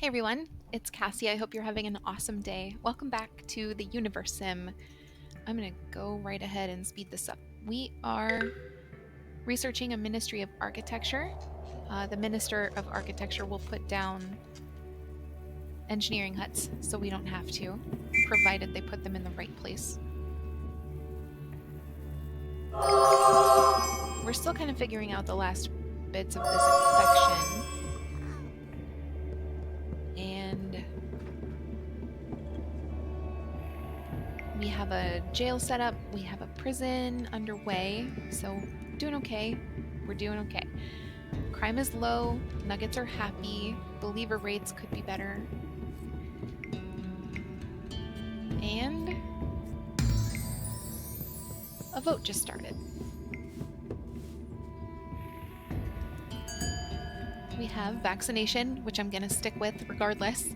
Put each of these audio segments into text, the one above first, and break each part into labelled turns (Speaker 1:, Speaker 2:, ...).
Speaker 1: Hey everyone, it's Cassie. I hope you're having an awesome day. Welcome back to the Universim. I'm going to go right ahead and speed this up. We are researching a Ministry of Architecture. The Minister of Architecture will put down engineering huts so we don't have to, provided they put them in the right place. We're still kind of figuring out the last bits of this infection. And we have a jail set up, we have a prison underway, so doing okay. We're doing okay. Crime is low, nuggets are happy, believer rates could be better. And a vote just started. We have vaccination, which I'm going to stick with regardless.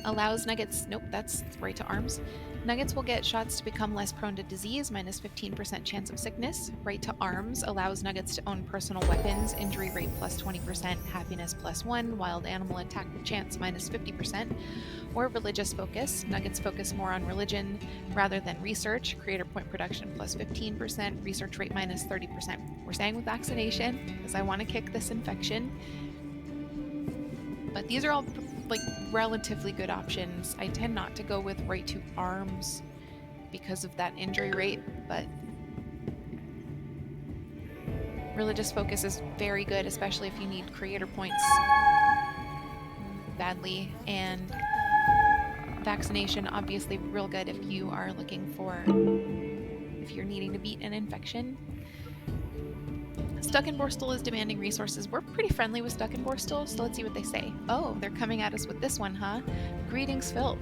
Speaker 1: Allows nuggets, nope, that's right to arms. Nuggets will get shots to become less prone to disease, minus 15% chance of sickness. Right to arms allows nuggets to own personal weapons, injury rate plus 20%, happiness plus 1, wild animal attack chance minus 50%. Or religious focus. Nuggets focus more on religion rather than research. Creator point production plus 15%, research rate minus 30%. We're staying with vaccination because I want to kick this infection. But these are all like relatively good options. I tend not to go with right to arms because of that injury rate, but religious focus is very good, especially if you need creator points badly. And vaccination, obviously real good if you are looking for, if you're needing to beat an infection. Stuck in Borstal is demanding resources. We're pretty friendly with Stuck in Borstal, so let's see what they say. Oh, they're coming at us with this one, huh? Greetings, Phil.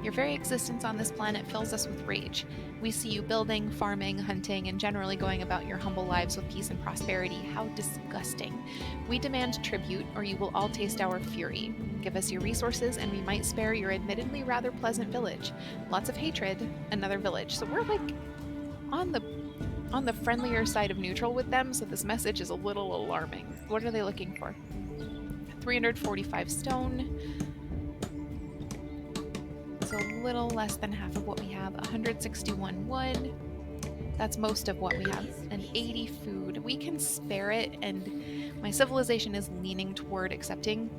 Speaker 1: Your very existence on this planet fills us with rage. We see you building, farming, hunting, and generally going about your humble lives with peace and prosperity. How disgusting. We demand tribute, or you will all taste our fury. Give us your resources, and we might spare your admittedly rather pleasant village. Lots of hatred, another village. So we're like on the friendlier side of neutral with them, so this message is a little alarming. What are they looking for? 345 stone. So a little less than half of what we have. 161 wood. That's most of what we have. And 80 food. We can spare it, and my civilization is leaning toward accepting.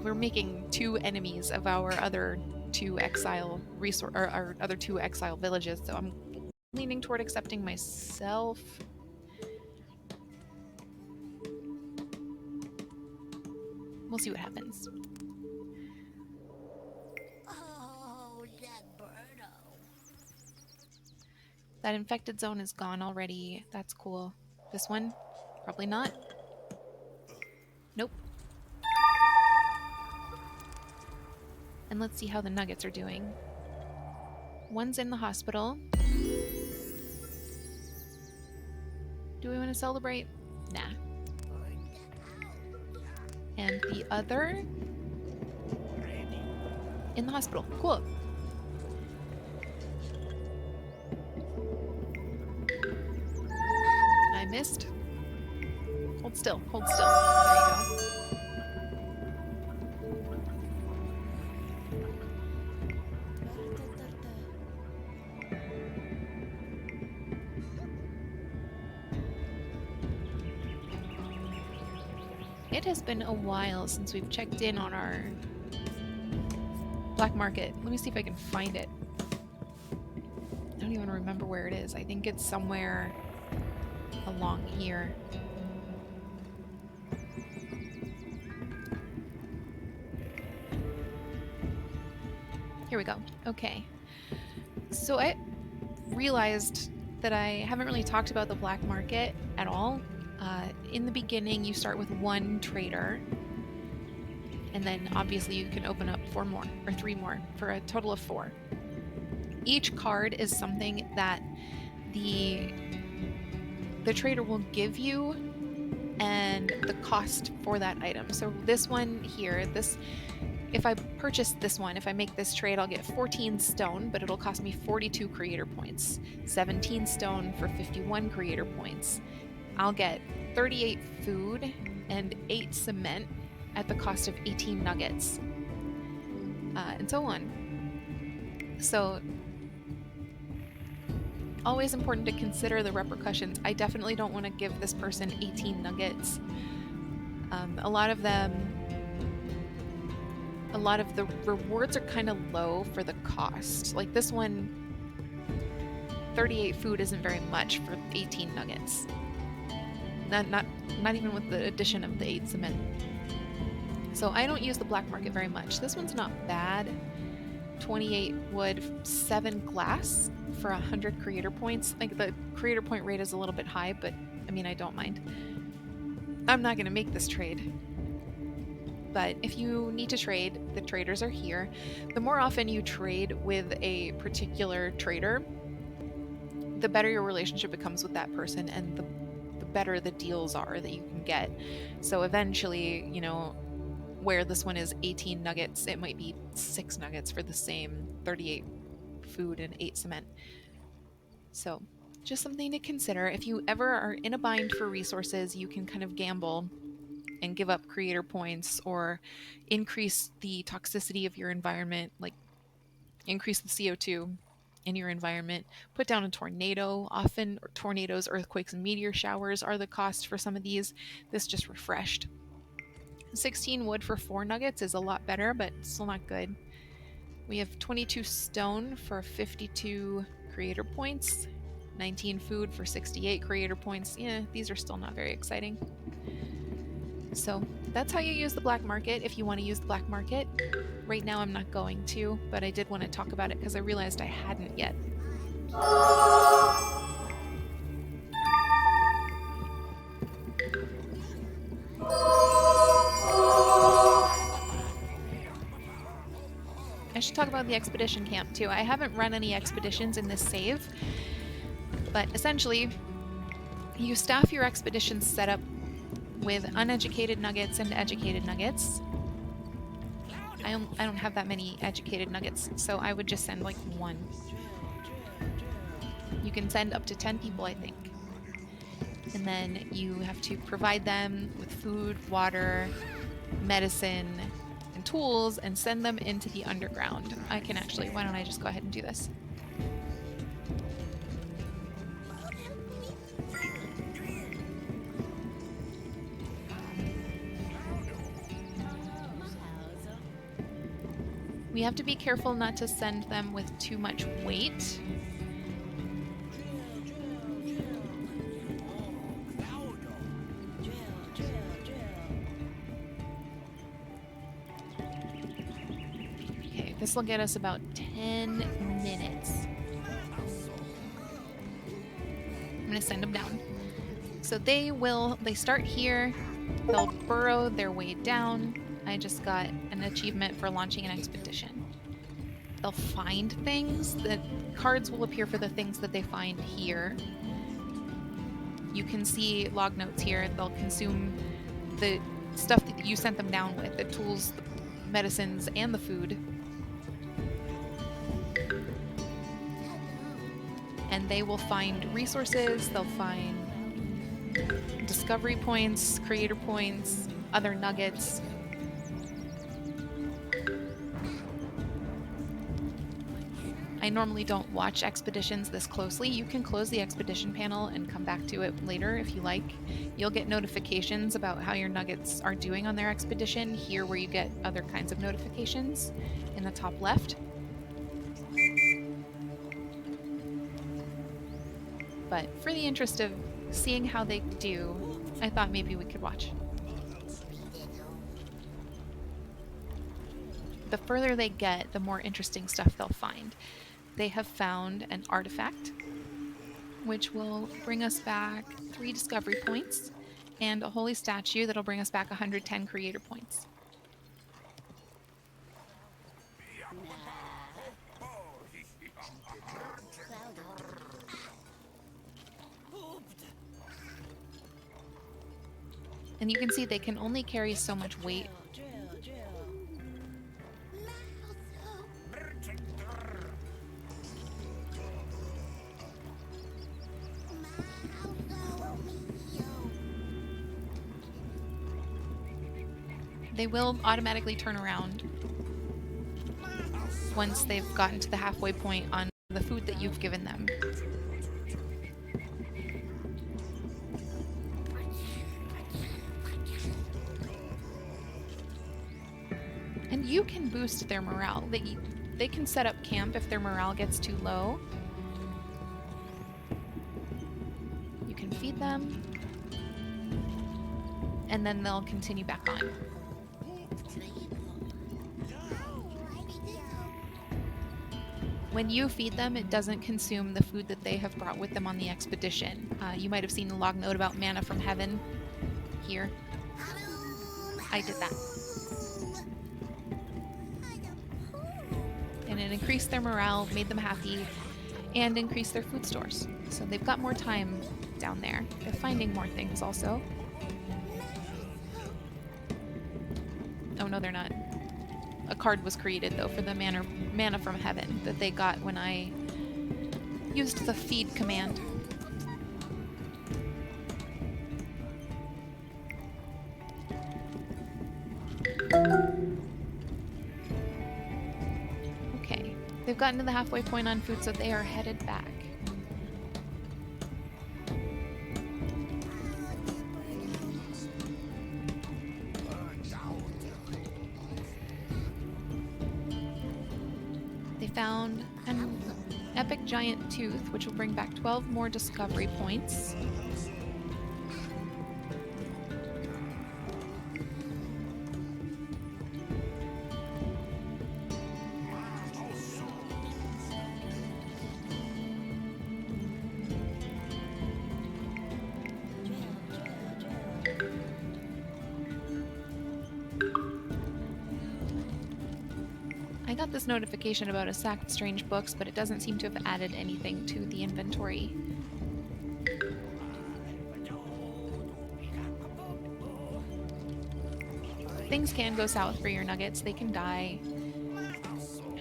Speaker 1: We're making two enemies of our other two exile our other two exile villages, so I'm leaning toward accepting myself. We'll see what happens.
Speaker 2: Oh, that birdo.
Speaker 1: That infected zone is gone already. That's cool. This one? Probably not. Nope. And let's see how the nuggets are doing. One's in the hospital. Do we want to celebrate? Nah. And the other in the hospital. Cool. I missed. Hold still. Hold still. There you go. It has been a while since we've checked in on our black market. Let me see if I can find it. I don't even remember where it is. I think it's somewhere along here. Here we go. Okay. So I realized that I haven't really talked about the black market at all. In the beginning, you start with one trader, and then obviously you can open up 4 more or 3 more for a total of 4. Each card is something that the trader will give you and the cost for that item. So this one here, if I purchase this one, if I make this trade, I'll get 14 stone, but it'll cost me 42 creator points, 17 stone for 51 creator points. I'll get 38 food and 8 cement at the cost of 18 nuggets. and so on. So always important to consider the repercussions. I definitely don't want to give this person 18 nuggets. A lot of the rewards are kind of low for the cost. Like this one, 38 food isn't very much for 18 nuggets. Not even with the addition of the 8 cement. So I don't use the black market very much. This one's not bad. 28 wood, 7 glass for 100 creator points. Like the creator point rate is a little bit high, but I mean, I don't mind. I'm not going to make this trade. But if you need to trade, the traders are here. The more often you trade with a particular trader, the better your relationship becomes with that person and the better the deals are that you can get. So eventually, you know, where this one is 18 nuggets, it might be 6 nuggets for the same 38 food and 8 cement. So just something to consider. If you ever are in a bind for resources, you can kind of gamble and give up creator points or increase the toxicity of your environment, like increase the CO2 in your environment, put down a tornado. Often tornadoes, earthquakes, and meteor showers are the cost for some of these. This just refreshed. 16 wood for 4 nuggets is a lot better, but still not good. We have 22 stone for 52 creator points, 19 food for 68 creator points. Yeah, these are still not very exciting. So that's how you use the black market if you want to use the black market. Right now I'm not going to, but I did want to talk about it because I realized I hadn't yet. I should talk about the expedition camp too. I haven't run any expeditions in this save, but essentially you staff your expedition setup with uneducated nuggets and educated nuggets. I don't have that many educated nuggets, so I would just send like 1. You can send up to 10 people, I think. And then you have to provide them with food, water, medicine, and tools, and send them into the underground. I can actually, why don't I just go ahead and do this? We have to be careful not to send them with too much weight. Okay, this will get us about 10 minutes. I'm gonna send them down. So they start here, they'll burrow their way down. I just got an achievement for launching an expedition. They'll find things. The cards will appear for the things that they find here. You can see log notes here. They'll consume the stuff that you sent them down with, the tools, the medicines, and the food. And they will find resources. They'll find discovery points, creator points, other nuggets. I normally don't watch expeditions this closely. You can close the expedition panel and come back to it later if you like. You'll get notifications about how your nuggets are doing on their expedition here where you get other kinds of notifications in the top left. But for the interest of seeing how they do, I thought maybe we could watch. The further they get, the more interesting stuff they'll find. They have found an artifact, which will bring us back 3 discovery points, and a holy statue that'll bring us back 110 creator points. And you can see they can only carry so much weight. They will automatically turn around. once they've gotten to the halfway point on the food that you've given them. And you can boost their morale. They can set up camp if their morale gets too low. You can feed them, and then they'll continue back on. When you feed them, it doesn't consume the food that they have brought with them on the expedition. You might have seen the log note about manna from heaven here. I did that. And it increased their morale, made them happy, and increased their food stores. So they've got more time down there. They're finding more things also. Oh no, they're not. A card was created though for the manna from heaven that they got when I used the feed command. Okay, they've gotten to the halfway point on food, so they are headed back. They found an epic giant tooth, which will bring back 12 more discovery points. I got this notification about a sacked strange books, but it doesn't seem to have added anything to the inventory. Things can go south for your nuggets. They can die.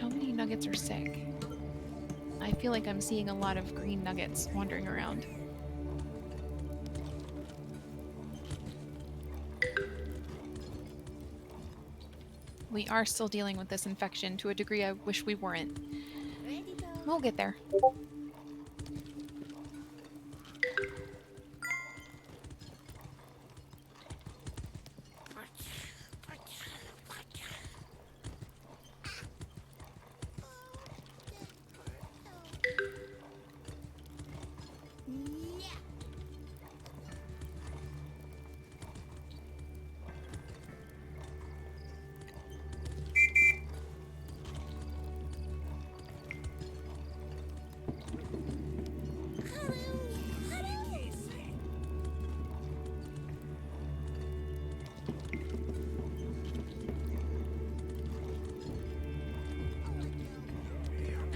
Speaker 1: How many nuggets are sick? I feel like I'm seeing a lot of green nuggets wandering around. We are still dealing with this infection to a degree I wish we weren't. We'll get there.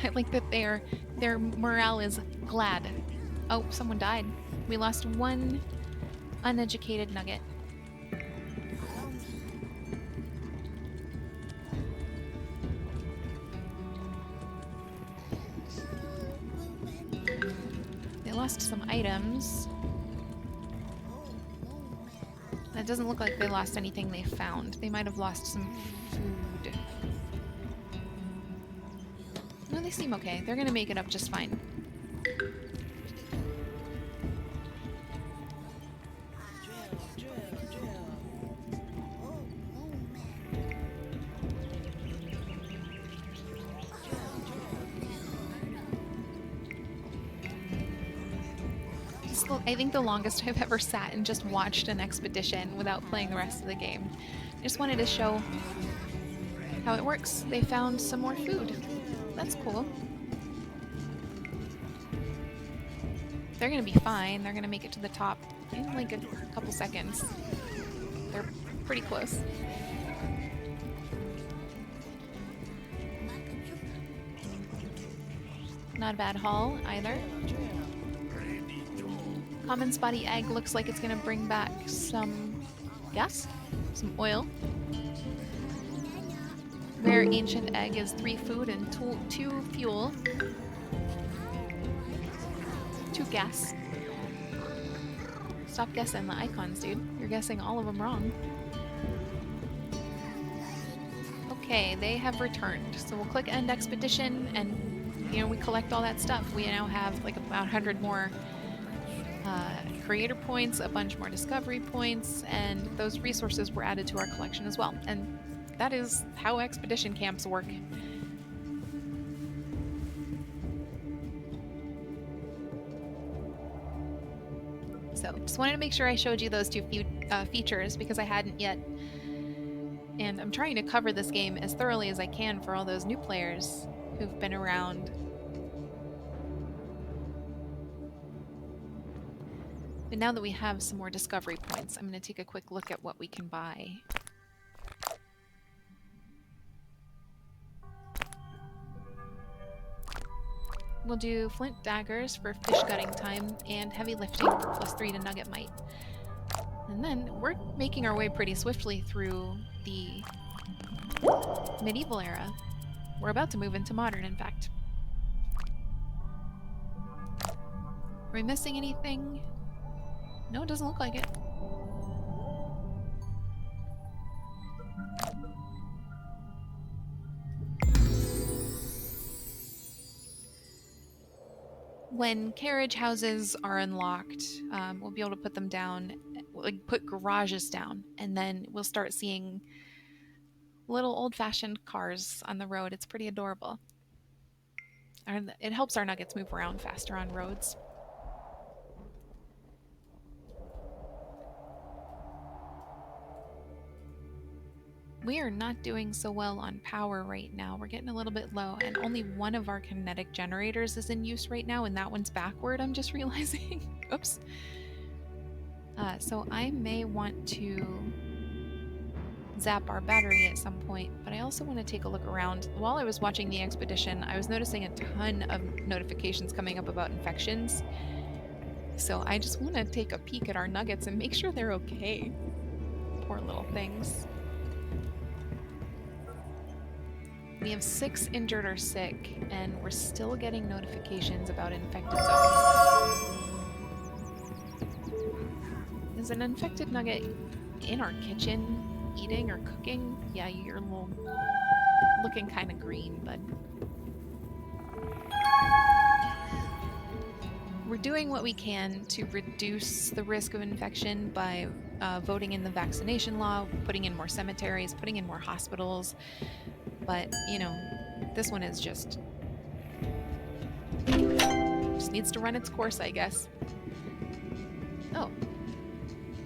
Speaker 1: I like that their morale is glad. Oh, someone died. We lost one uneducated nugget. They lost some items. That doesn't look like they lost anything they found. They might have lost some food. No, they seem okay. They're gonna make it up just fine. I think the longest I've ever sat and just watched an expedition without playing the rest of the game. I just wanted to show how it works. They found some more food. That's cool. They're gonna be fine. They're gonna make it to the top in like a couple seconds. They're pretty close. Not a bad haul either. Common spotty egg looks like it's gonna bring back some gas, some oil. Rare ancient egg is 3 food and 2 fuel. 2 gas. Stop guessing the icons, dude. You're guessing all of them wrong. Okay, they have returned. So we'll click End Expedition, and we collect all that stuff. We now have like about 100 more creator points, a bunch more discovery points, and those resources were added to our collection as well. And that is how expedition camps work. So just wanted to make sure I showed you those two features because I hadn't yet. And I'm trying to cover this game as thoroughly as I can for all those new players who've been around. But now that we have some more discovery points, I'm going to take a quick look at what we can buy. We'll do flint daggers for fish gutting time and heavy lifting +3 to nugget might. And then we're making our way pretty swiftly through the medieval era. We're about to move into modern, in fact. Are we missing anything? No, it doesn't look like it. When carriage houses are unlocked, we'll be able to put them down, like put garages down, and then we'll start seeing little old-fashioned cars on the road. It's pretty adorable. It helps our nuggets move around faster on roads. We are not doing so well on power right now. We're getting a little bit low, and only one of our kinetic generators is in use right now, and that one's backward, I'm just realizing. Oops. So I may want to zap our battery at some point, but I also want to take a look around. While I was watching the expedition, I was noticing a ton of notifications coming up about infections. So I just want to take a peek at our nuggets and make sure they're okay. Poor little things. We have 6 injured or sick, and we're still getting notifications about infected zones. Is an infected nugget in our kitchen eating or cooking? Yeah, you're looking kind of green, but we're doing what we can to reduce the risk of infection by voting in the vaccination law, putting in more cemeteries, putting in more hospitals. But, this one is just needs to run its course, I guess. Oh.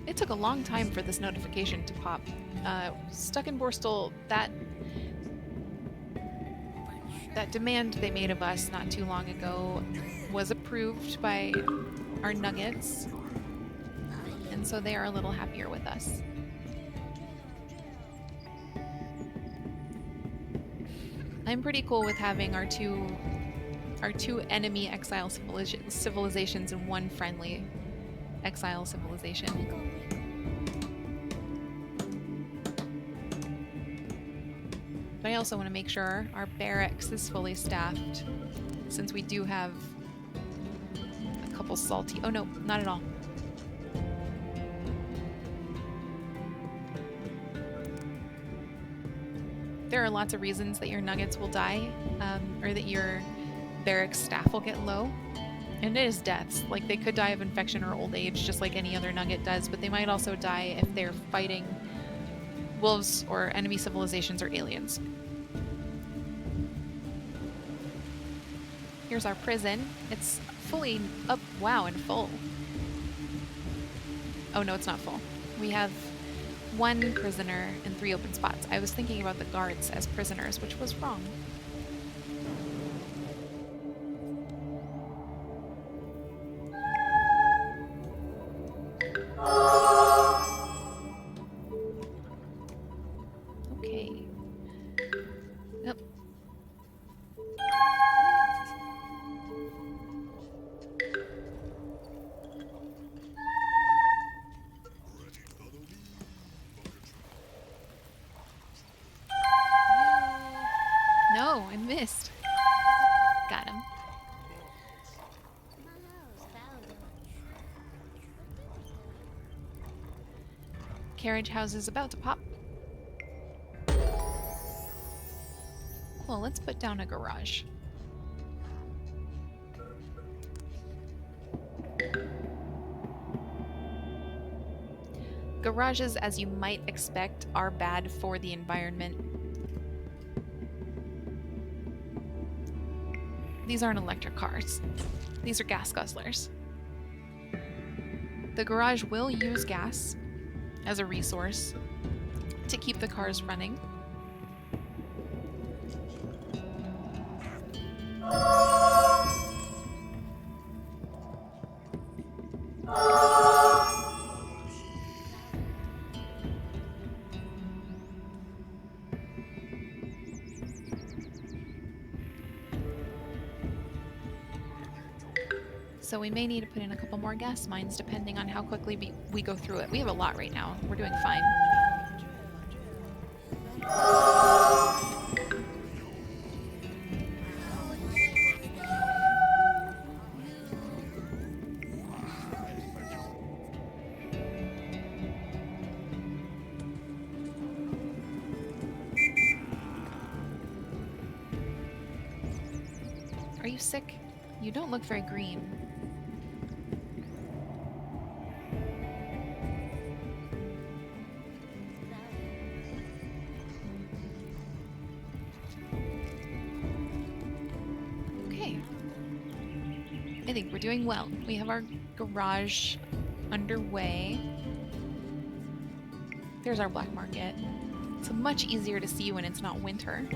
Speaker 1: It took a long time for this notification to pop. Stuck in Borstal, that demand they made of us not too long ago was approved by our nuggets, and so they are a little happier with us. I'm pretty cool with having our two enemy exile civilizations and one friendly exile civilization. But I also want to make sure our barracks is fully staffed, since we do have a couple salty... Oh no, not at all. There are lots of reasons that your nuggets will die, or that your barracks staff will get low. And it is deaths. Like, they could die of infection or old age, just like any other nugget does, but they might also die if they're fighting wolves or enemy civilizations or aliens. Here's our prison. It's fully up, wow, and full. Oh no, it's not full. We have 1 prisoner and 3 open spots. I was thinking about the guards as prisoners, which was wrong. Okay. Yep. No, I missed. Got him. Carriage house is about to pop. Well, let's put down a garage. Garages, as you might expect, are bad for the environment. These aren't electric cars. These are gas guzzlers. The garage will use gas as a resource to keep the cars running. So we may need to put in a couple more gas mines depending on how quickly we go through it. We have a lot right now. We're doing fine. Are you sick? You don't look very green. Okay. I think we're doing well. We have our garage underway. There's our black market. It's much easier to see when it's not winter.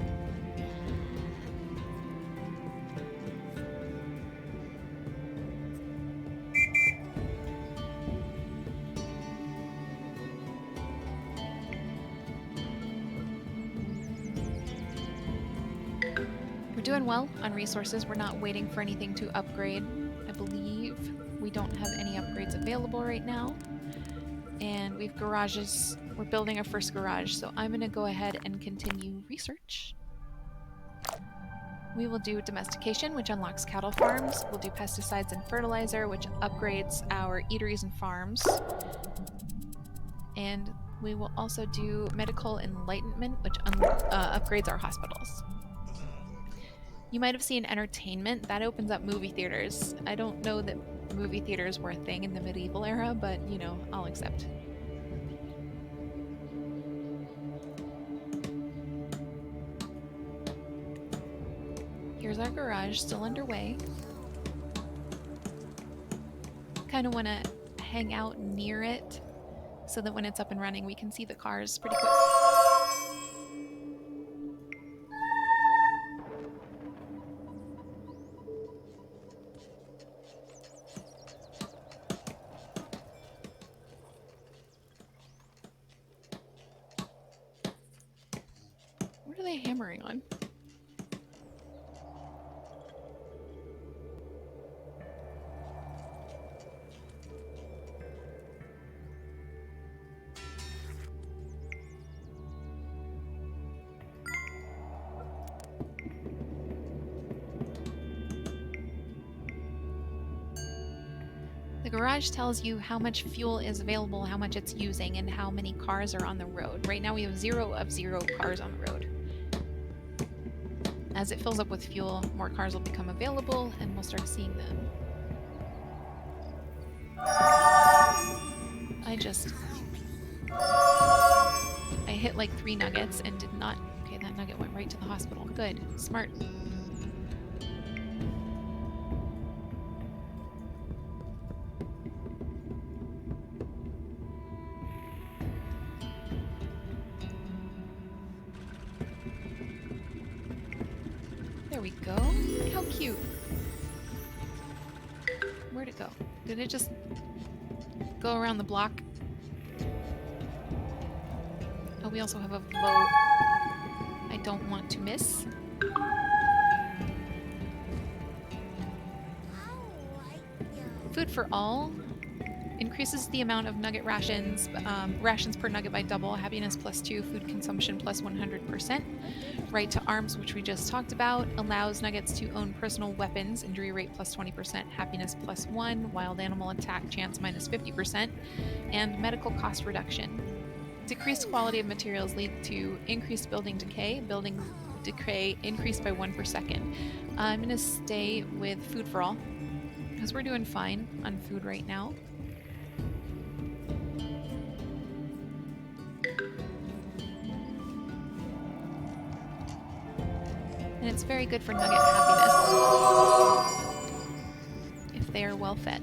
Speaker 1: We're doing well on resources. We're not waiting for anything to upgrade. I believe we don't have any upgrades available right now. And we've garages. We're building our first garage, so I'm going to go ahead and continue research. We will do domestication, which unlocks cattle farms. We'll do pesticides and fertilizer, which upgrades our eateries and farms. And we will also do medical enlightenment, which upgrades our hospitals. You might have seen entertainment. That opens up movie theaters. I don't know that movie theaters were a thing in the medieval era, but, you know, I'll accept. Here's our garage, still underway. Kind of want to hang out near it so that when it's up and running, we can see the cars pretty quick. What are they hammering on? The garage tells you how much fuel is available, how much it's using, and how many cars are on the road. Right now we have 0 of 0 cars on the road. As it fills up with fuel, more cars will become available, and we'll start seeing them. I hit like 3 nuggets and did not... Okay, that nugget went right to the hospital. Good. Smart. There we go. Look how cute. Where'd it go? Did it just go around the block? Oh, we also have a vote I don't want to miss. Food for all increases the amount of nugget rations, rations per nugget by double, happiness +2, food consumption +100%. Right to arms, which we just talked about, allows nuggets to own personal weapons, injury rate +20%, happiness +1, wild animal attack chance -50%, and medical cost reduction. Decreased quality of materials lead to increased building decay. Building decay increased by 1 per second. I'm going to stay with food for all because we're doing fine on food right now. And it's very good for nugget happiness if they are well fed.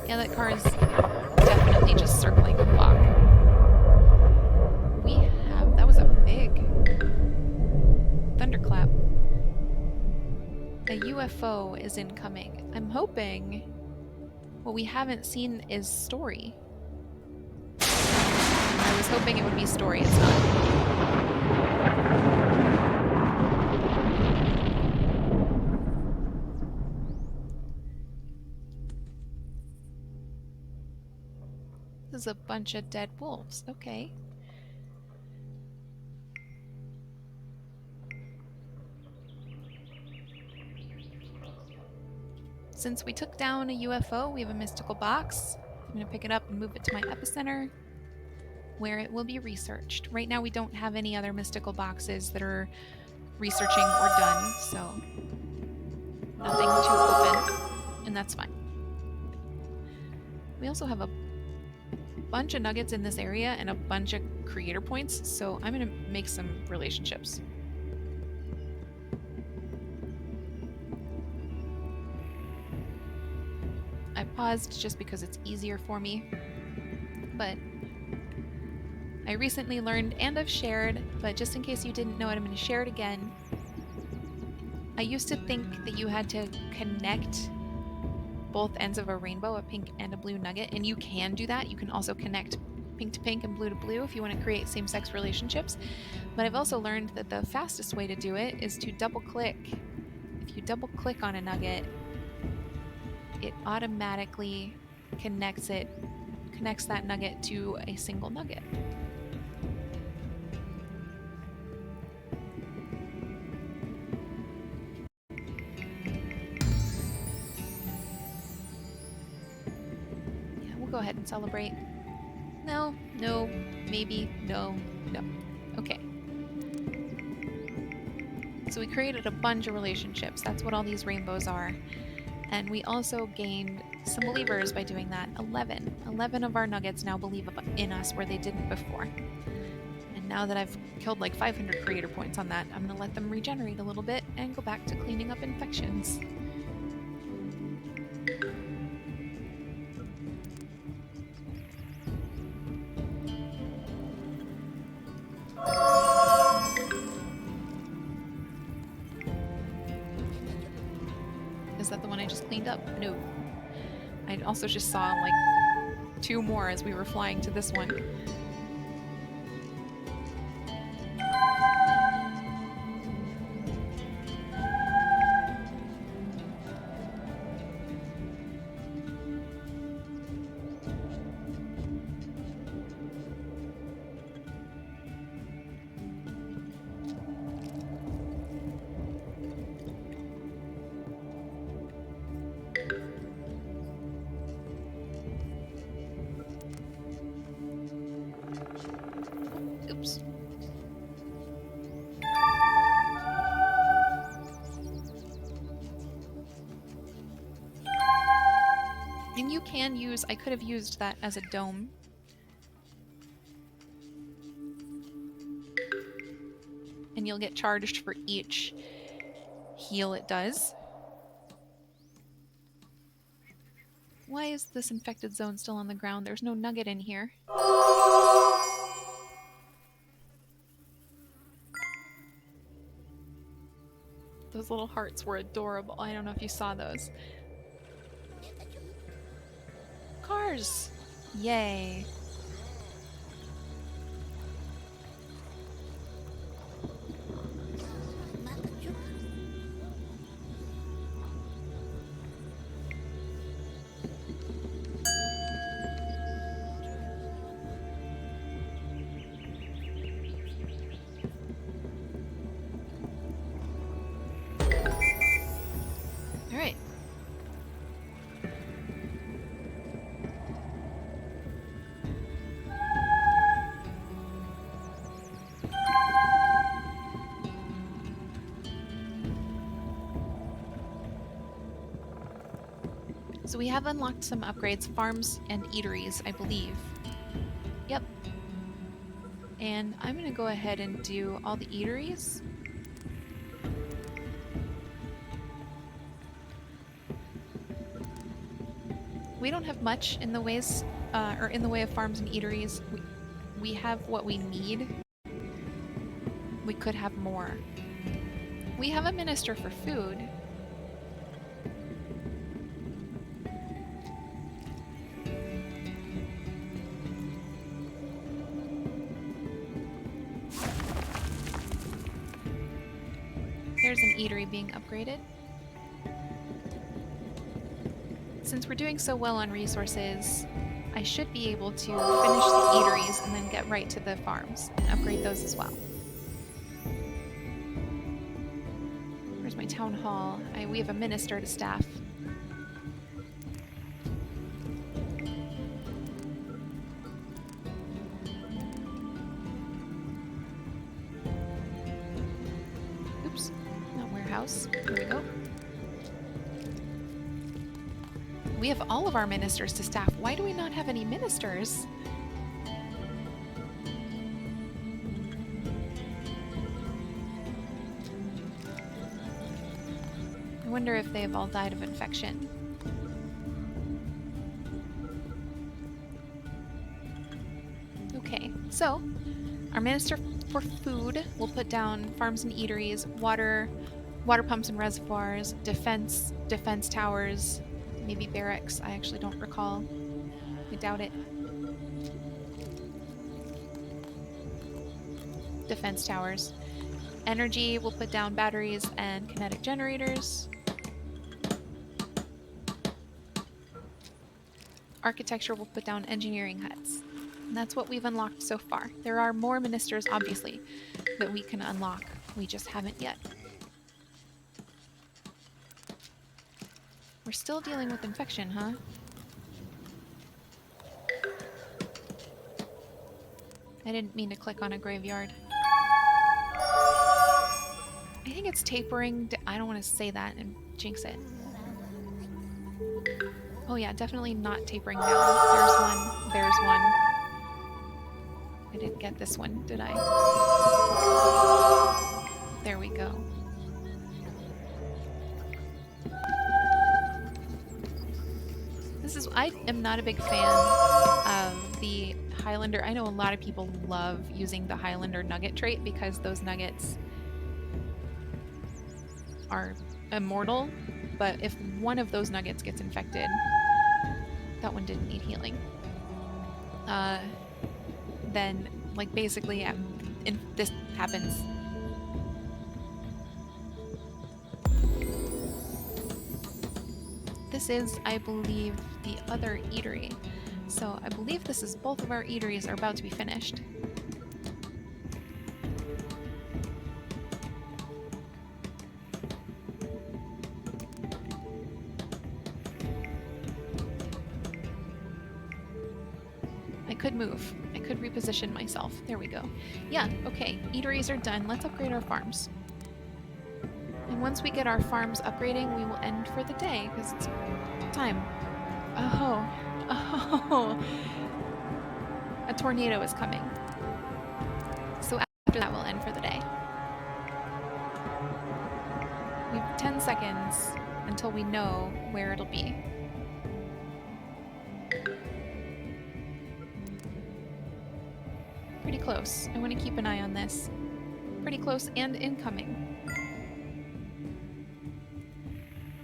Speaker 1: Yeah, that car is definitely just circling the block. That was a big thunderclap. A UFO is incoming. I'm hoping what we haven't seen is Story. I was hoping it would be Story, it's not. This is a bunch of dead wolves. Okay. Since we took down a UFO, we have a mystical box. I'm going to pick it up and move it to my epicenter, where it will be researched. Right now we don't have any other mystical boxes that are researching or done, so nothing to open, and that's fine. We also have a bunch of nuggets in this area and a bunch of creator points, so I'm going to make some relationships. I paused just because it's easier for me, but I recently learned, and I've shared, but just in case you didn't know it, I'm going to share it again. I used to think that you had to connect both ends of a rainbow, a pink and a blue nugget, and you can do that. You can also connect pink to pink and blue to blue if you want to create same-sex relationships. But I've also learned that the fastest way to do it is to double-click. If you double-click on a nugget, it automatically connects that nugget to a single nugget. Yeah, we'll go ahead and celebrate. No, no, maybe, no, no. Okay. So we created a bunch of relationships. That's what all these rainbows are. And we also gained some believers by doing that. 11. 11 of our nuggets now believe in us where they didn't before. And now that I've killed like 500 creator points on that, I'm going to let them regenerate a little bit and go back to cleaning up infections. Is that the one I just cleaned up? No. I also just saw like 2 more as we were flying to this one. Oops. And you can use, I could have used that as a dome. And you'll get charged for each heal it does. Why is this infected zone still on the ground? There's no nugget in here. Those little hearts were adorable. I don't know if you saw those. Cars! Yay. So we have unlocked some upgrades, farms and eateries, I believe. Yep. And I'm going to go ahead and do all the eateries. We don't have much in the ways, or in the way of farms and eateries. We have what we need. We could have more. We have a minister for food. There's an eatery being upgraded. Since we're doing so well on resources, I should be able to finish the eateries and then get right to the farms and upgrade those as well. Where's my town hall? We have a minister to staff. Oops, not warehouse. Here we go. We have all of our ministers to staff. Why do we not have any ministers? I wonder if they've all died of infection. Okay, so our minister for food will put down farms and eateries, water pumps and reservoirs, defense towers, maybe barracks. I actually don't recall. I doubt it. Defense towers. Energy will put down batteries and kinetic generators. Architecture will put down engineering huts. And that's what we've unlocked so far. There are more ministers, obviously, that we can unlock. We just haven't yet. We're still dealing with infection, huh? I didn't mean to click on a graveyard. I think it's tapering. I don't want to say that and jinx it. Oh yeah, definitely not tapering down. There's one. There's one. I didn't get this one, did I? There we go. I am not a big fan of the Highlander. I know a lot of people love using the Highlander nugget trait because those nuggets are immortal, but if one of those nuggets gets infected, that one didn't need healing. Then, like, basically, this happens. This is, I believe, the other eatery. So I believe this is both of our eateries are about to be finished. I could move. I could reposition myself. There we go. Yeah, okay. Eateries are done. Let's upgrade our farms. And once we get our farms upgrading, we will end for the day, because it's time. Oh. Oh. A tornado is coming. So after that, we'll end for the day. We have 10 seconds until we know where it'll be. Pretty close. I want to keep an eye on this. Pretty close and incoming.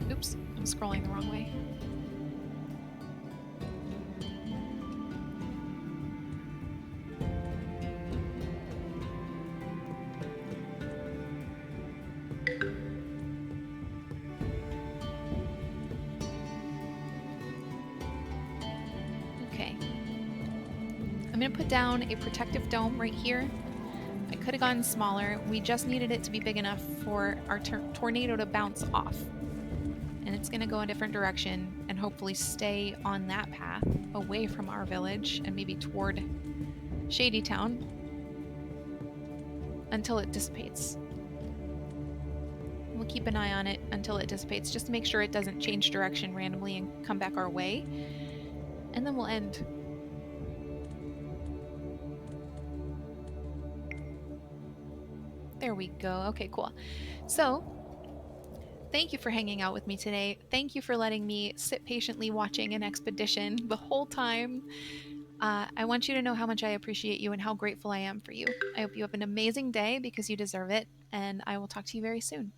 Speaker 1: Oops, I'm scrolling the wrong way. Okay. I'm going to put down a protective dome right here. I could have gone smaller. We just needed it to be big enough for our tornado to bounce off. And it's going to go a different direction and hopefully stay on that path away from our village and maybe toward Shady Town until it dissipates. We'll we'll keep an eye on it until it dissipates, just to make sure it doesn't change direction randomly and come back our way. And then we'll end. There we go. Okay, cool. So, thank you for hanging out with me today. Thank you for letting me sit patiently watching an expedition the whole time. I want you to know how much I appreciate you and how grateful I am for you. I hope you have an amazing day because you deserve it, and I will talk to you very soon.